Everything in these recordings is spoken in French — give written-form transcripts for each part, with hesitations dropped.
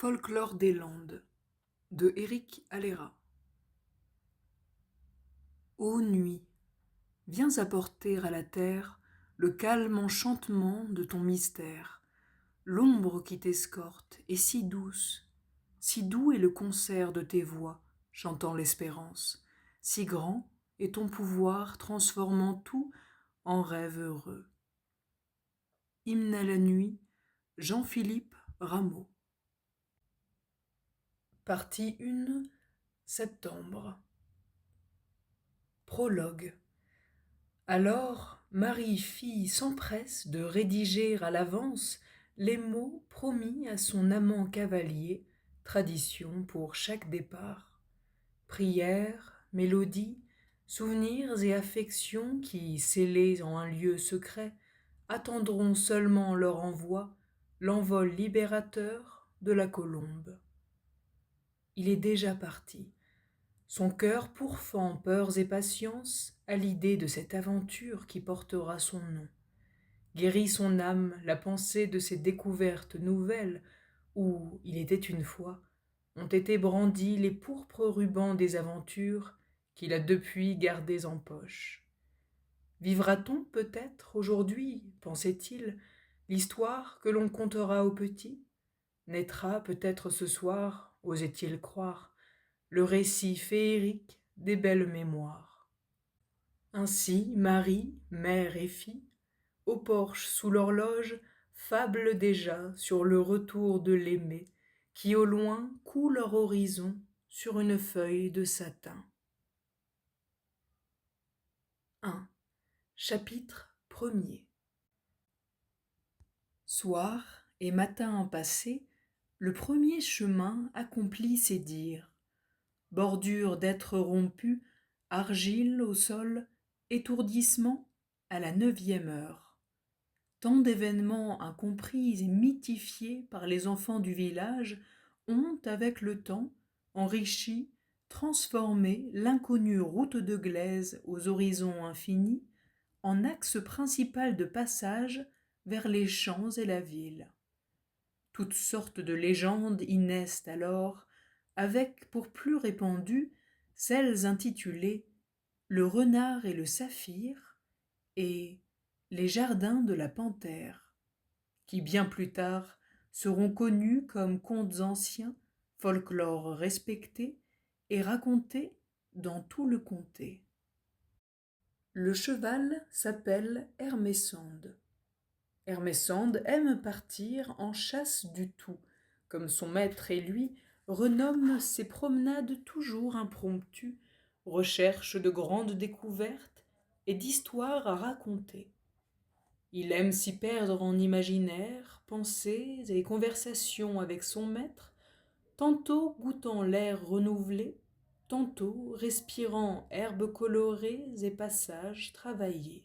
Folklore des Landes de Éric Halléra. Ô nuit, viens apporter à la terre le calme enchantement de ton mystère. L'ombre qui t'escorte est si douce, si doux est le concert de tes voix chantant l'espérance, si grand est ton pouvoir transformant tout en rêve heureux. Hymne à la nuit, Jean-Philippe Rameau. Partie 1, septembre. Prologue. Alors, Marie-Fille s'empresse de rédiger à l'avance les mots promis à son amant cavalier, tradition pour chaque départ. Prières, mélodies, souvenirs et affections qui, scellés en un lieu secret, attendront seulement leur envoi, l'envol libérateur de la colombe. Il est déjà parti. Son cœur pourfend peurs et patience à l'idée de cette aventure qui portera son nom. Guérit son âme la pensée de ces découvertes nouvelles où, il était une fois, ont été brandis les pourpres rubans des aventures qu'il a depuis gardées en poche. Vivra-t-on peut-être aujourd'hui, pensait-il, l'histoire que l'on contera aux petits? Naîtra peut-être ce soir, osait-il croire, le récit féerique des belles mémoires. Ainsi, Marie, mère et fille, au porche sous l'horloge, fablent déjà sur le retour de l'aimé, qui au loin coud leur horizon sur une feuille de satin. 1. Chapitre 1er. Soir et matin passé, le premier chemin accomplit ses dires. Bordure d'êtres rompus, argile au sol, étourdissement à la 9e heure. Tant d'événements incompris et mythifiés par les enfants du village ont, avec le temps, enrichi, transformé l'inconnue route de glaise aux horizons infinis en axe principal de passage vers les champs et la ville. Toutes sortes de légendes y naissent alors, avec pour plus répandues celles intitulées Le renard et le saphir et Les jardins de la panthère, qui bien plus tard seront connus comme contes anciens, folklore respecté et racontés dans tout le comté. Le cheval s'appelle Hermesande. Hermesande aime partir en chasse du tout, comme son maître et lui renomment ses promenades toujours impromptues, recherche de grandes découvertes et d'histoires à raconter. Il aime s'y perdre en imaginaires, pensées et conversations avec son maître, tantôt goûtant l'air renouvelé, tantôt respirant herbes colorées et passages travaillés.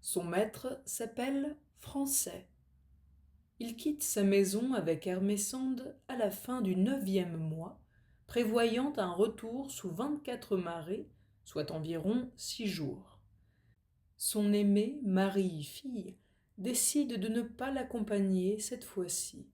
Son maître s'appelle Français. Il quitte sa maison avec Hermesande à la fin du 9e mois, prévoyant un retour sous 24 marées, soit environ 6 jours. Son aimée, Marie-Fille, décide de ne pas l'accompagner cette fois-ci.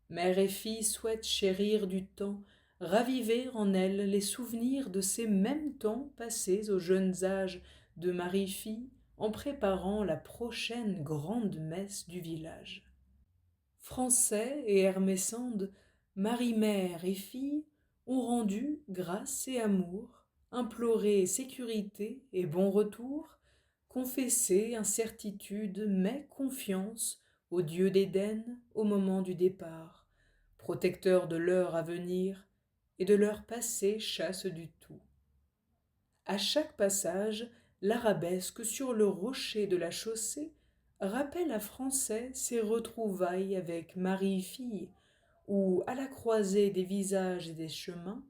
Mère et fille souhaitent chérir du temps, raviver en elle les souvenirs de ces mêmes temps passés aux jeunes âges de Marie-Fille en préparant la prochaine grande messe du village. Français et Hermesande, Marie-mère et fille, ont rendu grâce et amour, imploré sécurité et bon retour, confessé incertitude mais confiance au Dieu d'Éden au moment du départ, protecteur de l'heure à venir et de l'heure passée chasse du tout. À chaque passage, l'arabesque sur le rocher de la chaussée rappelle à Français ses retrouvailles avec Marie-Fille, où, à la croisée des visages et des chemins,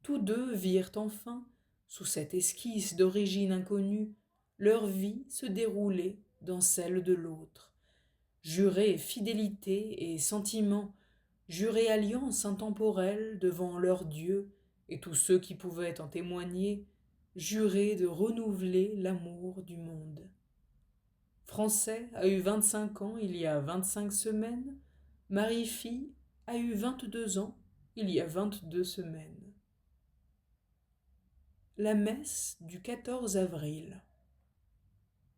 tous deux virent enfin, sous cette esquisse d'origine inconnue, leur vie se dérouler dans celle de l'autre. Jurer fidélité et sentiment, jurer alliance intemporelle devant leur Dieu et tous ceux qui pouvaient en témoigner, jurer de renouveler l'amour du monde. Français a eu 25 ans il y a 25 semaines, Marie-Fille a eu 22 ans il y a 22 semaines. La messe du 14 avril.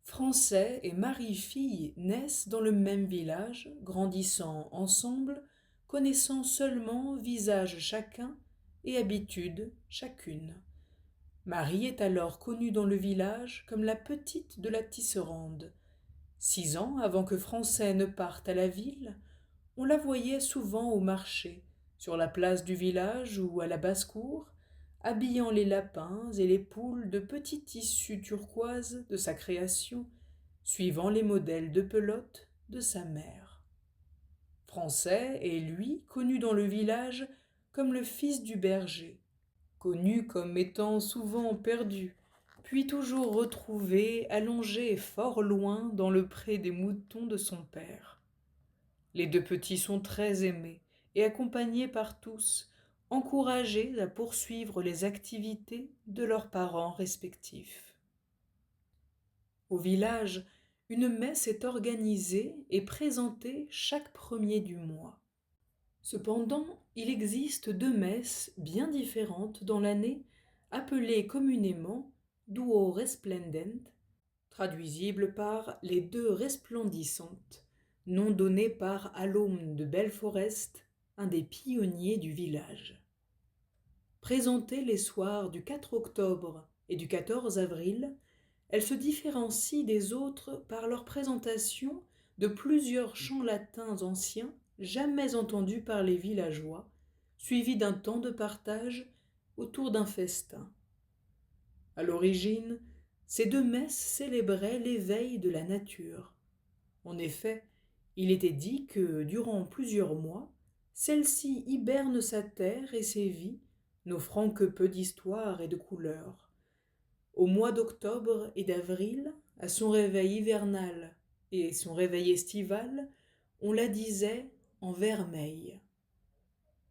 Francet et Marie-Fille naissent dans le même village, grandissant ensemble, connaissant seulement visage chacun et habitude chacune. Marie est alors connue dans le village comme la petite de la tisserande. 6 ans avant que Francet ne parte à la ville, on la voyait souvent au marché, sur la place du village ou à la basse-cour, habillant les lapins et les poules de petits tissus turquoise de sa création, suivant les modèles de pelote de sa mère. Francet est, lui, connu dans le village comme le fils du berger, connu comme étant souvent perdu, puis toujours retrouvé allongé fort loin dans le pré des moutons de son père. Les deux petits sont très aimés et accompagnés par tous, encouragés à poursuivre les activités de leurs parents respectifs. Au village, une messe est organisée et présentée chaque premier du mois. Cependant, il existe 2 messes bien différentes dans l'année, appelées communément Duo Resplendent, traduisible par les 2 resplendissantes, nom donné par Alaume de Belforest, un des pionniers du village. Présentées les soirs du 4 octobre et du 14 avril, elles se différencient des autres par leur présentation de plusieurs chants latins anciens jamais entendus par les villageois, suivis d'un temps de partage autour d'un festin. À l'origine, ces 2 messes célébraient l'éveil de la nature. En effet, il était dit que, durant plusieurs mois, celle-ci hiberne sa terre et ses vies, n'offrant que peu d'histoire et de couleurs. Au mois d'octobre et d'avril, à son réveil hivernal et son réveil estival, on la disait en vermeil.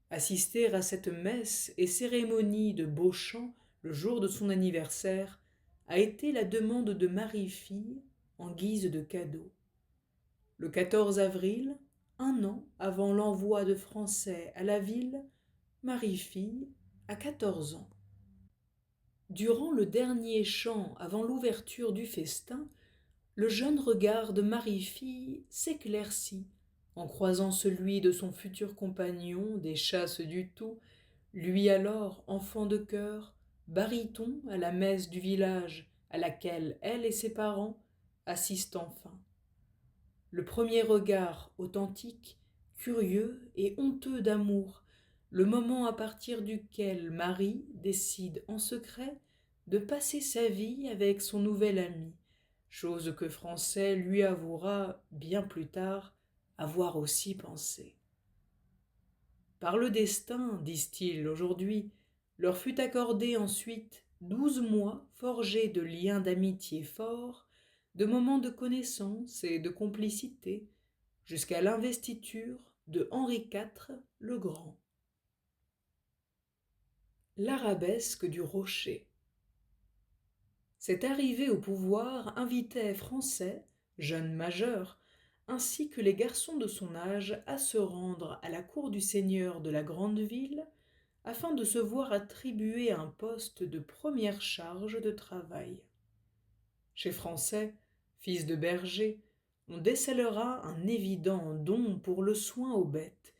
Assister à cette messe et cérémonie de beaux chants le jour de son anniversaire a été la demande de Marie-Fille en guise de cadeau. Le 14 avril, 1 an avant l'envoi de Francet à la ville, Marie-Fille a 14 ans. Durant le dernier chant avant l'ouverture du festin, le jeune regard de Marie-Fille s'éclaircit en croisant celui de son futur compagnon des chasses du Tout, lui alors enfant de chœur, baryton à la messe du village à laquelle elle et ses parents assistent enfin. Le premier regard authentique, curieux et honteux d'amour, le moment à partir duquel Marie décide en secret de passer sa vie avec son nouvel ami, chose que Francet lui avouera bien plus tard avoir aussi pensé. Par le destin, disent-ils aujourd'hui, leur fut accordé ensuite 12 mois forgés de liens d'amitié forts, de moments de connaissance et de complicité, jusqu'à l'investiture de Henri IV le Grand. L'arabesque du rocher. Cette arrivée au pouvoir invitait Francet, jeune majeur, ainsi que les garçons de son âge à se rendre à la cour du seigneur de la grande ville afin de se voir attribuer un poste de première charge de travail. Chez Francet, fils de berger, on décèlera un évident don pour le soin aux bêtes,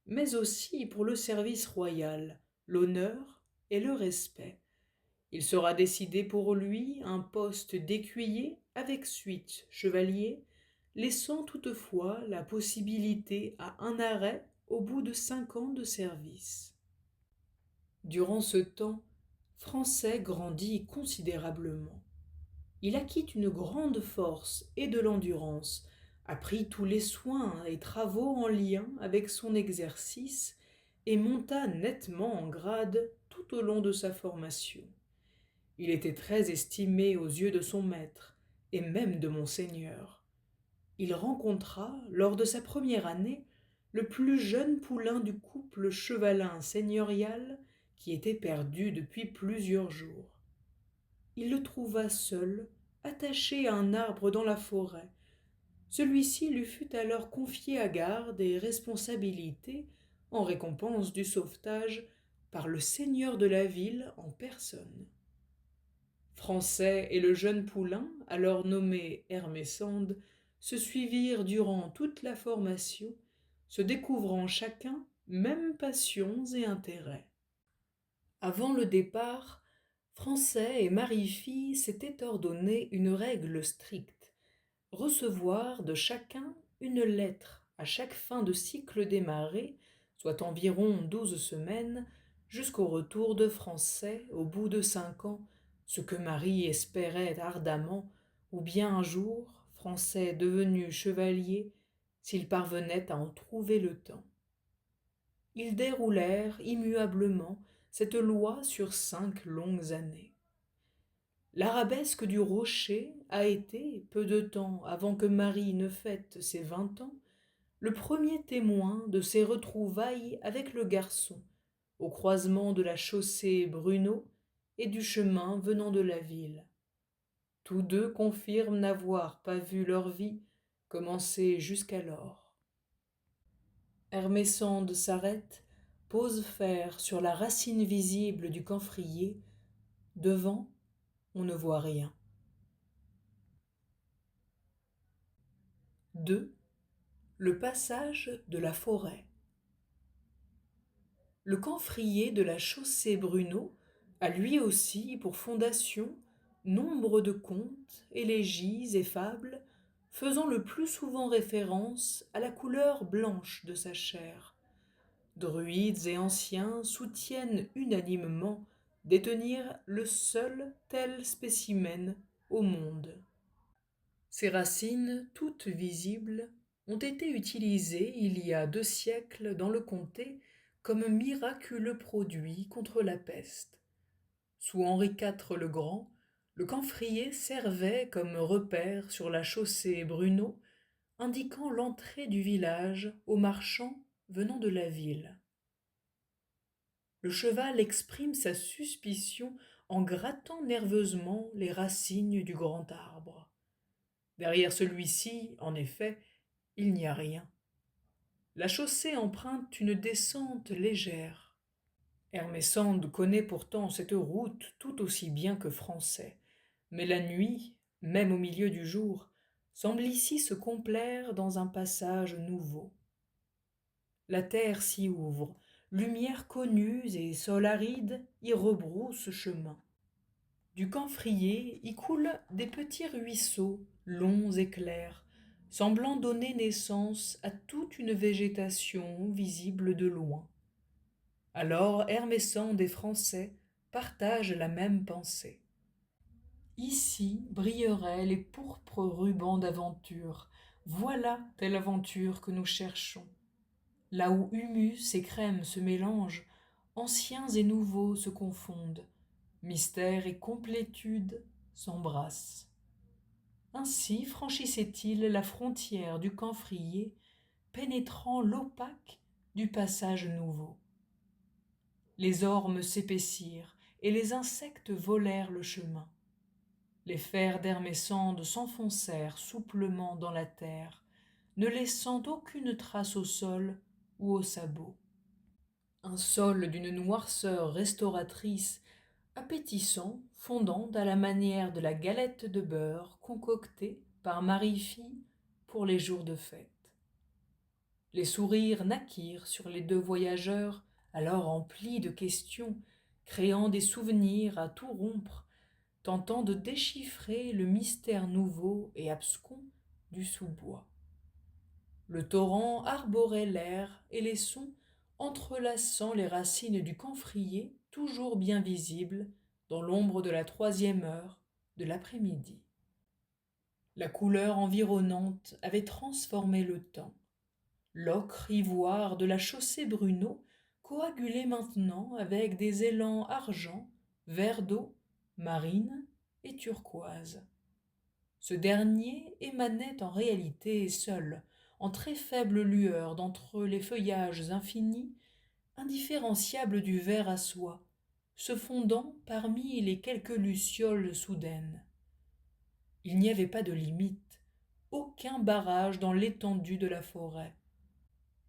mais aussi pour le service royal, l'honneur et le respect. Il sera décidé pour lui un poste d'écuyer avec suite chevalier, laissant toutefois la possibilité à un arrêt au bout de 5 ans de service. Durant ce temps, Francet grandit considérablement. Il acquit une grande force et de l'endurance, apprit tous les soins et travaux en lien avec son exercice et monta nettement en grade tout au long de sa formation. Il était très estimé aux yeux de son maître et même de Monseigneur. Il rencontra, lors de sa première année, le plus jeune poulain du couple chevalin seigneurial qui était perdu depuis plusieurs jours. Il le trouva seul, attaché à un arbre dans la forêt. Celui-ci lui fut alors confié à garde et responsabilité en récompense du sauvetage par le seigneur de la ville en personne. Francet et le jeune poulain, alors nommé Hermesande, se suivirent durant toute la formation, se découvrant chacun mêmes passions et intérêts. Avant le départ, Francet et Marie-Fille s'étaient ordonné une règle stricte: recevoir de chacun une lettre à chaque fin de cycle des marées, soit environ 12 semaines, jusqu'au retour de Francet au bout de 5 ans, ce que Marie espérait ardemment, ou bien un jour, Francet devenu chevalier, s'il parvenait à en trouver le temps. Ils déroulèrent immuablement cette loi sur 5 longues années. L'arabesque du rocher a été, peu de temps avant que Marie ne fête ses 20 ans, le premier témoin de ses retrouvailles avec le garçon, au croisement de la chaussée Bruneau et du chemin venant de la ville. Tous deux confirment n'avoir pas vu leur vie commencer jusqu'alors. Hermesande s'arrête, pose fer sur la racine visible du camphrier. Devant, on ne voit rien. 2. Le passage de la forêt. Le camphrier de la chaussée Bruneau a lui aussi pour fondation nombre de contes, élégies et fables, faisant le plus souvent référence à la couleur blanche de sa chair. Druides et anciens soutiennent unanimement détenir le seul tel spécimen au monde. Ces racines, toutes visibles, ont été utilisées il y a 2 siècles dans le comté comme miraculeux produit contre la peste. Sous Henri IV le Grand, le camphrier servait comme repère sur la chaussée Bruneau, indiquant l'entrée du village aux marchands venant de la ville. Le cheval exprime sa suspicion en grattant nerveusement les racines du grand arbre. Derrière celui-ci, en effet, il n'y a rien. La chaussée emprunte une descente légère. Hermesande connaît pourtant cette route tout aussi bien que Francet, mais la nuit, même au milieu du jour, semble ici se complaire dans un passage nouveau. La terre s'y ouvre, lumières connues et sol aride y rebroussent chemin. Du camphrier y coulent des petits ruisseaux, longs et clairs, semblant donner naissance à toute une végétation visible de loin. Alors Hermesande et Francet partagent la même pensée. Ici brilleraient les pourpres rubans d'aventure. Voilà telle aventure que nous cherchons. Là où humus et crème se mélangent, anciens et nouveaux se confondent, mystère et complétude s'embrassent. Ainsi franchissait-il la frontière du camphrier, pénétrant l'opaque du passage nouveau. Les ormes s'épaissirent et les insectes volèrent le chemin. Les fers d'Hermesande s'enfoncèrent souplement dans la terre, ne laissant aucune trace au sol ou aux sabots. Un sol d'une noirceur restauratrice, appétissant, fondant à la manière de la galette de beurre concoctée par Marie-Fille pour les jours de fête. Les sourires naquirent sur les 2 voyageurs, alors emplis de questions, créant des souvenirs à tout rompre, tentant de déchiffrer le mystère nouveau et abscon du sous-bois. Le torrent arborait l'air et les sons, entrelaçant les racines du camphrier, toujours bien visibles, dans l'ombre de la 3e heure de l'après-midi. La couleur environnante avait transformé le temps. L'ocre ivoire de la chaussée Bruneau coagulait maintenant avec des élans argent, vert d'eau, marine et turquoise. Ce dernier émanait en réalité seul, en très faible lueur d'entre les feuillages infinis, indifférenciable du vert à soie, se fondant parmi les quelques lucioles soudaines. Il n'y avait pas de limite, aucun barrage dans l'étendue de la forêt.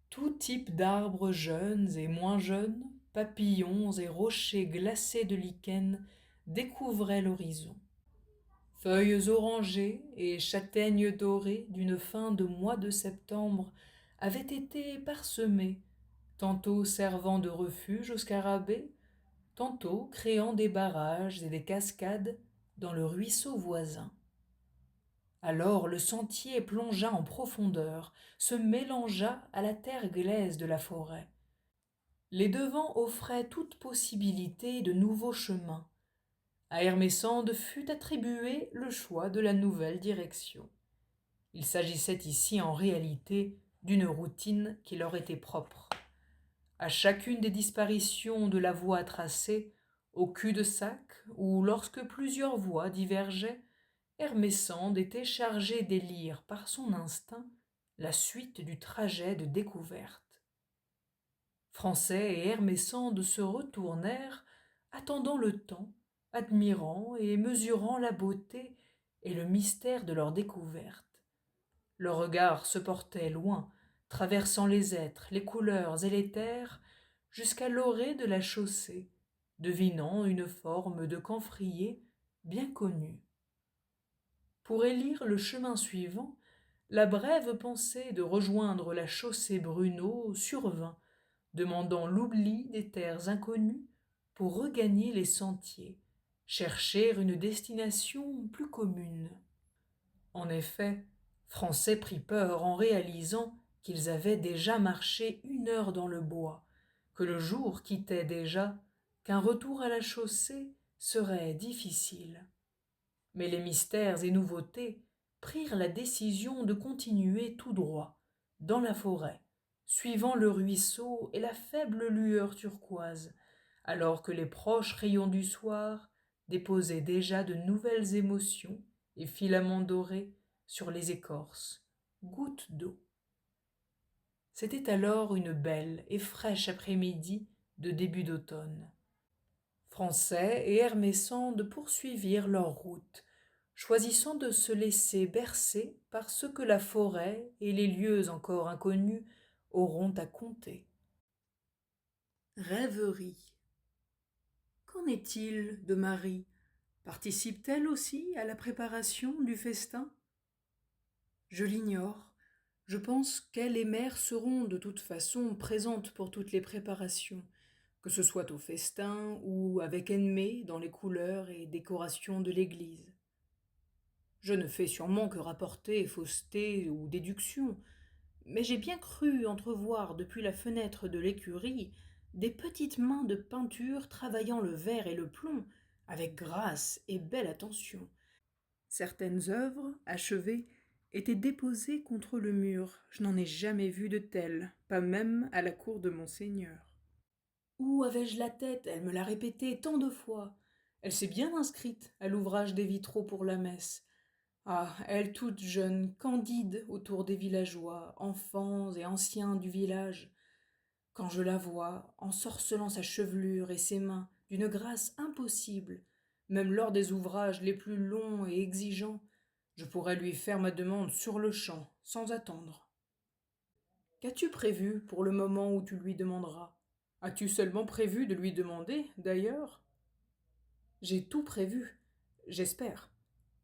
Tout type d'arbres jeunes et moins jeunes, papillons et rochers glacés de lichen découvraient l'horizon. Feuilles orangées et châtaignes dorées d'une fin de mois de septembre avaient été parsemées, tantôt servant de refuge aux scarabées, tantôt créant des barrages et des cascades dans le ruisseau voisin. Alors le sentier plongea en profondeur, se mélangea à la terre glaise de la forêt. Les devants offraient toute possibilité de nouveaux chemins. À Hermesande fut attribué le choix de la nouvelle direction. Il s'agissait ici en réalité d'une routine qui leur était propre. À chacune des disparitions de la voie tracée, au cul-de-sac ou lorsque plusieurs voies divergeaient, Hermesande était chargé d'élire par son instinct la suite du trajet de découverte. Français et Hermesande se retournèrent, attendant le temps, admirant et mesurant la beauté et le mystère de leur découverte. Leurs regards se portaient loin, traversant les êtres, les couleurs et les terres, jusqu'à l'orée de la chaussée, devinant une forme de camphrier bien connue. Pour élire le chemin suivant, la brève pensée de rejoindre la chaussée Bruneau survint, demandant l'oubli des terres inconnues pour regagner les sentiers, chercher une destination plus commune. En effet, Français prit peur en réalisant qu'ils avaient déjà marché 1 heure dans le bois, que le jour quittait déjà, qu'un retour à la chaussée serait difficile. Mais les mystères et nouveautés prirent la décision de continuer tout droit, dans la forêt, suivant le ruisseau et la faible lueur turquoise, alors que les proches rayons du soir déposaient déjà de nouvelles émotions et filaments dorés sur les écorces, gouttes d'eau. C'était alors une belle et fraîche après-midi de début d'automne. Français et Hermesande poursuivirent leur route, choisissant de se laisser bercer par ce que la forêt et les lieux encore inconnus auront à conter. Rêverie. Qu'en est-il de Marie? Participe-t-elle aussi à la préparation du festin? Je l'ignore. Je pense qu'elle et mère seront de toute façon présentes pour toutes les préparations, que ce soit au festin ou avec Ennemé dans les couleurs et décorations de l'église. Je ne fais sûrement que rapporter fausseté ou déduction, mais j'ai bien cru entrevoir depuis la fenêtre de l'écurie des petites mains de peinture travaillant le verre et le plomb avec grâce et belle attention. Certaines œuvres, achevées, étaient déposées contre le mur. Je n'en ai jamais vu de telles, pas même à la cour de monseigneur. Où avais-je la tête? Elle me l'a répété tant de fois. Elle s'est bien inscrite à l'ouvrage des vitraux pour la messe. Ah, elle toute jeune, candide autour des villageois, enfants et anciens du village. Quand je la vois, ensorcelant sa chevelure et ses mains d'une grâce impossible, même lors des ouvrages les plus longs et exigeants, je pourrais lui faire ma demande sur-le-champ, sans attendre. Qu'as-tu prévu pour le moment où tu lui demanderas? As-tu seulement prévu de lui demander, d'ailleurs? J'ai tout prévu, j'espère.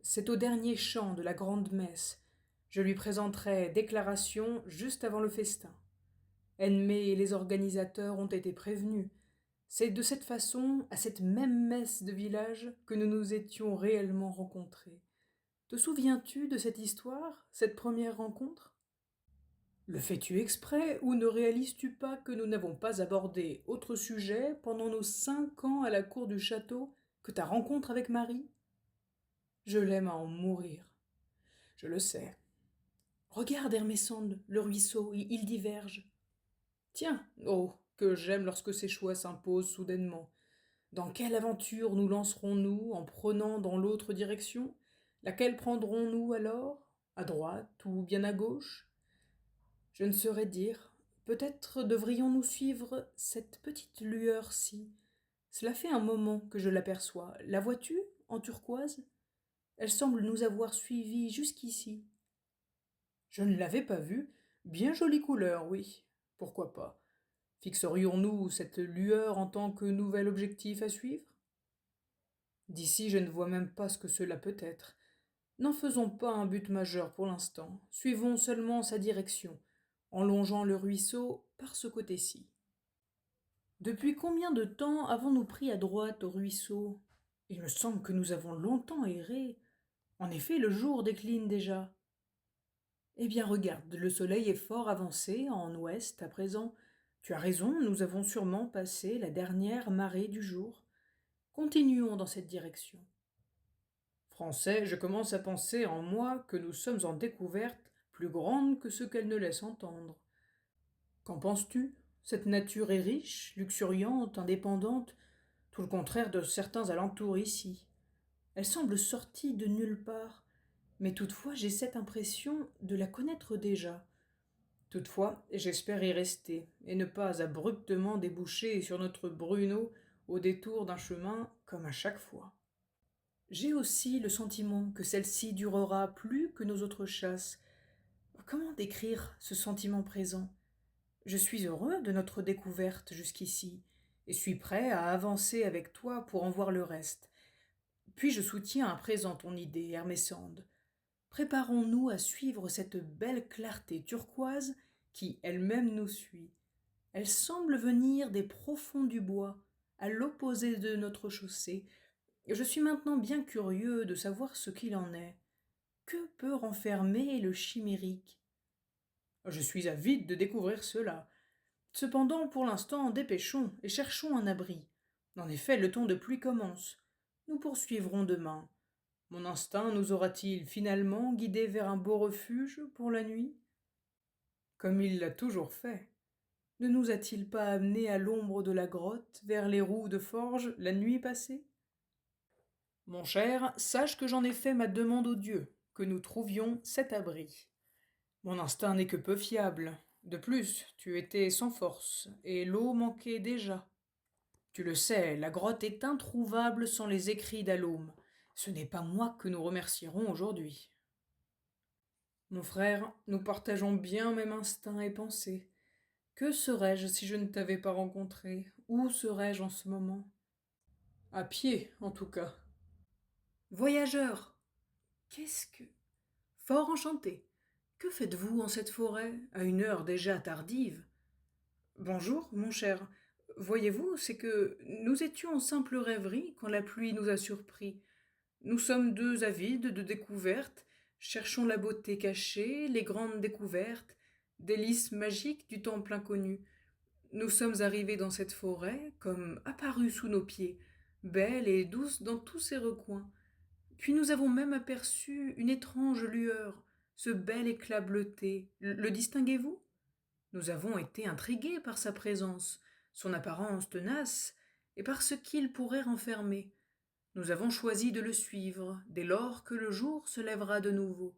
C'est au dernier chant de la grande messe. Je lui présenterai déclaration juste avant le festin. Ennemé et les organisateurs ont été prévenus. C'est de cette façon, à cette même messe de village, que nous nous étions réellement rencontrés. Te souviens-tu de cette histoire, cette première rencontre? Le fais-tu exprès ou ne réalises-tu pas que nous n'avons pas abordé autre sujet pendant nos 5 ans à la cour du château que ta rencontre avec Marie? Je l'aime à en mourir. Je le sais. Regarde, Hermesande, le ruisseau, il diverge. Tiens, oh, que j'aime lorsque ces choix s'imposent soudainement. Dans quelle aventure nous lancerons-nous en prenant dans l'autre direction? Laquelle prendrons-nous alors? À droite ou bien à gauche? Je ne saurais dire. Peut-être devrions-nous suivre cette petite lueur-ci. Cela fait un moment que je l'aperçois. La vois-tu, en turquoise? Elle semble nous avoir suivis jusqu'ici. Je ne l'avais pas vue. Bien jolie couleur, oui. Pourquoi pas? Fixerions-nous cette lueur en tant que nouvel objectif à suivre? D'ici, je ne vois même pas ce que cela peut être. N'en faisons pas un but majeur pour l'instant, suivons seulement sa direction, en longeant le ruisseau par ce côté-ci. Depuis combien de temps avons-nous pris à droite au ruisseau? Il me semble que nous avons longtemps erré. En effet, le jour décline déjà. Eh bien, regarde, le soleil est fort avancé en ouest à présent. Tu as raison, nous avons sûrement passé la dernière marée du jour. Continuons dans cette direction. Français, je commence à penser en moi que nous sommes en découverte plus grande que ce qu'elle ne laisse entendre. Qu'en penses-tu? Cette nature est riche, luxuriante, indépendante, tout le contraire de certains alentours ici. Elle semble sortie de nulle part, mais toutefois j'ai cette impression de la connaître déjà. Toutefois, j'espère y rester, et ne pas abruptement déboucher sur notre Bruno au détour d'un chemin comme à chaque fois. J'ai aussi le sentiment que celle-ci durera plus que nos autres chasses. Comment décrire ce sentiment présent? Je suis heureux de notre découverte jusqu'ici, et suis prêt à avancer avec toi pour en voir le reste. Puis je soutiens à présent ton idée, Hermesande. Préparons-nous à suivre cette belle clarté turquoise qui elle-même nous suit. Elle semble venir des profonds du bois, à l'opposé de notre chaussée. Je suis maintenant bien curieux de savoir ce qu'il en est. Que peut renfermer le chimérique? Je suis avide de découvrir cela. Cependant, pour l'instant, dépêchons et cherchons un abri. En effet, le temps de pluie commence. Nous poursuivrons demain. Mon instinct nous aura-t-il finalement guidés vers un beau refuge pour la nuit? Comme il l'a toujours fait. Ne nous a-t-il pas amenés à l'ombre de la grotte, vers les roues de forge, la nuit passée? Mon cher, sache que j'en ai fait ma demande aux dieux, que nous trouvions cet abri. Mon instinct n'est que peu fiable. De plus, tu étais sans force, et l'eau manquait déjà. Tu le sais, la grotte est introuvable sans les écrits d'Alôme. Ce n'est pas moi que nous remercierons aujourd'hui. Mon frère, nous partageons bien même instinct et pensée. Que serais-je si je ne t'avais pas rencontré? Où serais-je en ce moment? À pied, en tout cas. Voyageur! Qu'est-ce que... Fort enchanté. Que faites-vous en cette forêt, à une heure déjà tardive? Bonjour, mon cher. Voyez-vous, c'est que nous étions en simple rêverie quand la pluie nous a surpris. Nous sommes deux avides de découvertes, cherchons la beauté cachée, les grandes découvertes, délices magiques du temple inconnu. Nous sommes arrivés dans cette forêt, comme apparus sous nos pieds, belle et douce dans tous ses recoins. Puis nous avons même aperçu une étrange lueur, ce bel éclat bleuté. Le distinguez-vous? Nous avons été intrigués par sa présence, son apparence tenace, et par ce qu'il pourrait renfermer. Nous avons choisi de le suivre, dès lors que le jour se lèvera de nouveau.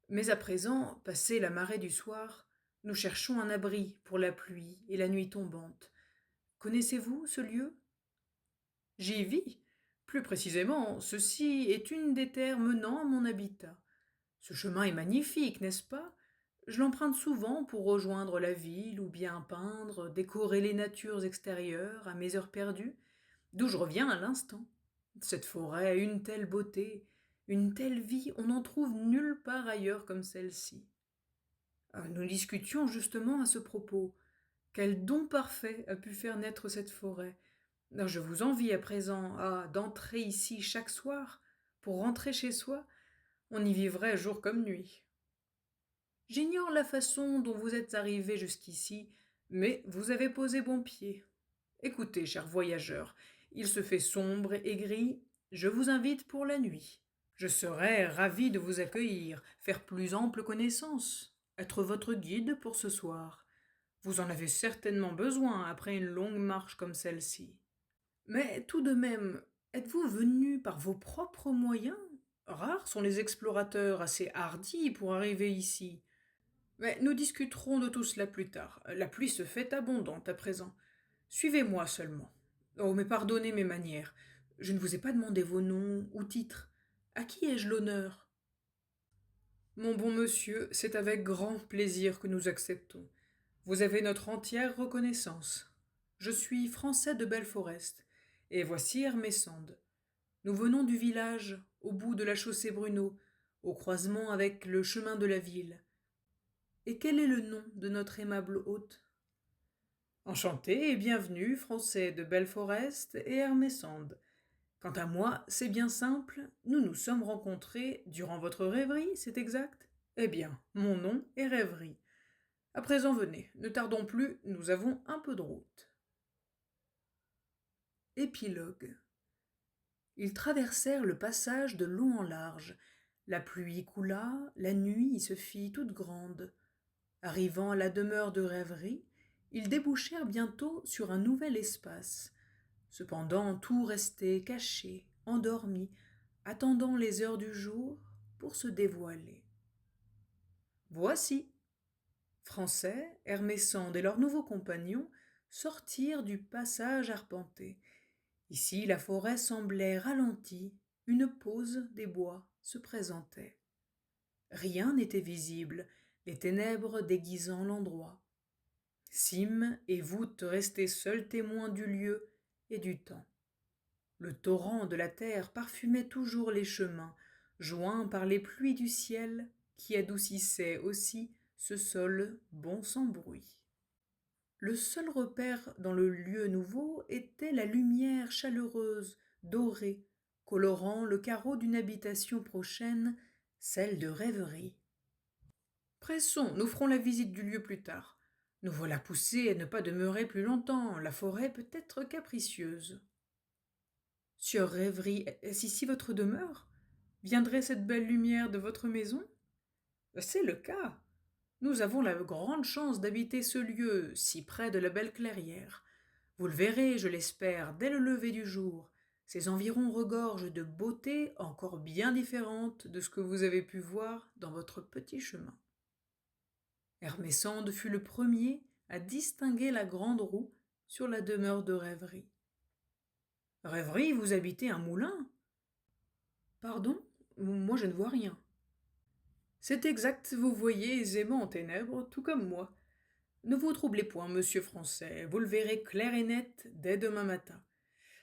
Mais à présent, passé la marée du soir, nous cherchons un abri pour la pluie et la nuit tombante. Connaissez-vous ce lieu? J'y vis. Plus précisément, ceci est une des terres menant à mon habitat. Ce chemin est magnifique, n'est-ce pas? Je l'emprunte souvent pour rejoindre la ville ou bien peindre, décorer les natures extérieures à mes heures perdues, d'où je reviens à l'instant. Cette forêt a une telle beauté, une telle vie, on n'en trouve nulle part ailleurs comme celle-ci. Nous discutions justement à ce propos. Quel don parfait a pu faire naître cette forêt? Je vous envie à présent d'entrer ici chaque soir pour rentrer chez soi. On y vivrait jour comme nuit. J'ignore la façon dont vous êtes arrivé jusqu'ici, mais vous avez posé bon pied. Écoutez, cher voyageur, il se fait sombre et gris, je vous invite pour la nuit. Je serais ravi de vous accueillir, faire plus ample connaissance, être votre guide pour ce soir. Vous en avez certainement besoin après une longue marche comme celle-ci. Mais tout de même, êtes-vous venu par vos propres moyens? Rares sont les explorateurs assez hardis pour arriver ici. Mais nous discuterons de tout cela plus tard. La pluie se fait abondante à présent. Suivez-moi seulement. Oh, mais pardonnez mes manières. Je ne vous ai pas demandé vos noms ou titres. À qui ai-je l'honneur? Mon bon monsieur, c'est avec grand plaisir que nous acceptons. Vous avez notre entière reconnaissance. Je suis Français de Belforest, et voici Hermé Sand. Nous venons du village, au bout de la chaussée Bruneau, au croisement avec le chemin de la ville. Et quel est le nom de notre aimable hôte? Enchanté et bienvenue, Français de Belforest et Hermé Sand. Quant à moi, c'est bien simple, nous nous sommes rencontrés durant votre rêverie, c'est exact? Eh bien, mon nom est Rêverie. À présent, venez, ne tardons plus, nous avons un peu de route. Épilogue. Ils traversèrent le passage de long en large. La pluie coula, la nuit y se fit toute grande. Arrivant à la demeure de Rêverie, ils débouchèrent bientôt sur un nouvel espace. Cependant, tout restait caché, endormi, attendant les heures du jour pour se dévoiler. Voici. Français, Hermé Sand et leurs nouveaux compagnons sortirent du passage arpenté. Ici, la forêt semblait ralentie, une pause des bois se présentait. Rien n'était visible, les ténèbres déguisant l'endroit. Cimes et voûtes restaient seuls témoins du lieu et du temps. Le torrent de la terre parfumait toujours les chemins, joints par les pluies du ciel qui adoucissaient aussi ce sol bon sans bruit. Le seul repère dans le lieu nouveau était la lumière chaleureuse, dorée, colorant le carreau d'une habitation prochaine, celle de Rêverie. Pressons, nous ferons la visite du lieu plus tard. Nous voilà poussés à ne pas demeurer plus longtemps, la forêt peut être capricieuse. Sieur Rêverie, est-ce ici votre demeure? Viendrait cette belle lumière de votre maison? C'est le cas. Nous avons la grande chance d'habiter ce lieu, si près de la belle clairière. Vous le verrez, je l'espère, dès le lever du jour. Ces environs regorgent de beauté encore bien différente de ce que vous avez pu voir dans votre petit chemin. Hermé Sand fut le premier à distinguer la grande roue sur la demeure de Rêverie. Rêverie, vous habitez un moulin? Pardon? Moi je ne vois rien. C'est exact, vous voyez aisément en ténèbres, tout comme moi. Ne vous troublez point, monsieur Français, vous le verrez clair et net dès demain matin.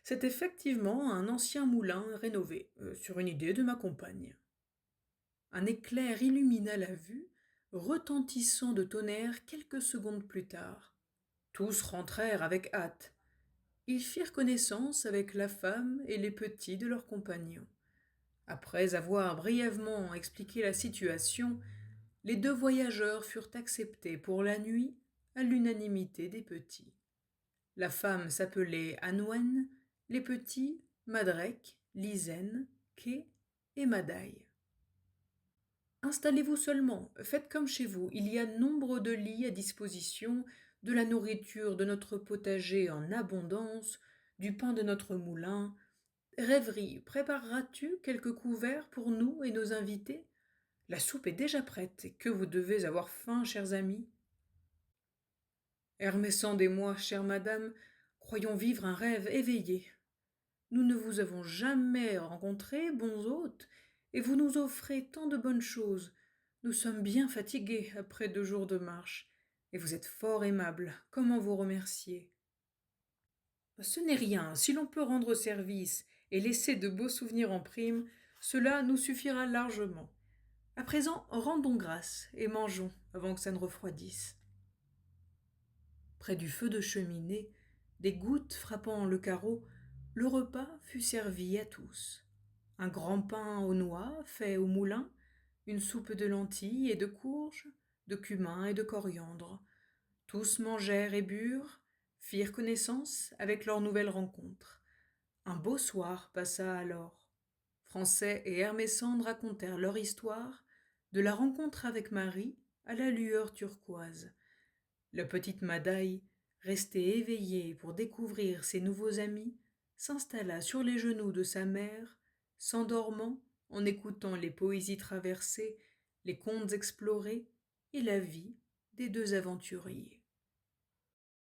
C'est effectivement un ancien moulin rénové, sur une idée de ma compagne. Un éclair illumina la vue, retentissant de tonnerre quelques secondes plus tard. Tous rentrèrent avec hâte. Ils firent connaissance avec la femme et les petits de leurs compagnons. Après avoir brièvement expliqué la situation, les deux voyageurs furent acceptés pour la nuit à l'unanimité des petits. La femme s'appelait Anwen, les petits Madrek, Lizen, Quai et Madaille. Installez-vous seulement, faites comme chez vous, il y a nombre de lits à disposition, de la nourriture de notre potager en abondance, du pain de notre moulin. Rêverie, prépareras-tu quelques couverts pour nous et nos invités? La soupe est déjà prête, et que vous devez avoir faim, chers amis. Hermé Sand et moi, chère madame, croyons vivre un rêve éveillé. Nous ne vous avons jamais rencontrés, bons hôtes, et vous nous offrez tant de bonnes choses. Nous sommes bien fatigués après 2 jours de marche, et vous êtes fort aimable. Comment vous remercier? Ce n'est rien, si l'on peut rendre service et laisser de beaux souvenirs en prime, cela nous suffira largement. À présent, rendons grâce et mangeons avant que ça ne refroidisse. Près du feu de cheminée, des gouttes frappant le carreau, le repas fut servi à tous. Un grand pain aux noix fait au moulin, une soupe de lentilles et de courges, de cumin et de coriandre. Tous mangèrent et burent, firent connaissance avec leur nouvelle rencontre. Un beau soir passa alors. Français et Hermé Sand racontèrent leur histoire, de la rencontre avec Marie à la lueur turquoise. La petite Madaille, restée éveillée pour découvrir ses nouveaux amis, s'installa sur les genoux de sa mère, s'endormant en écoutant les poésies traversées, les contes explorés et la vie des deux aventuriers.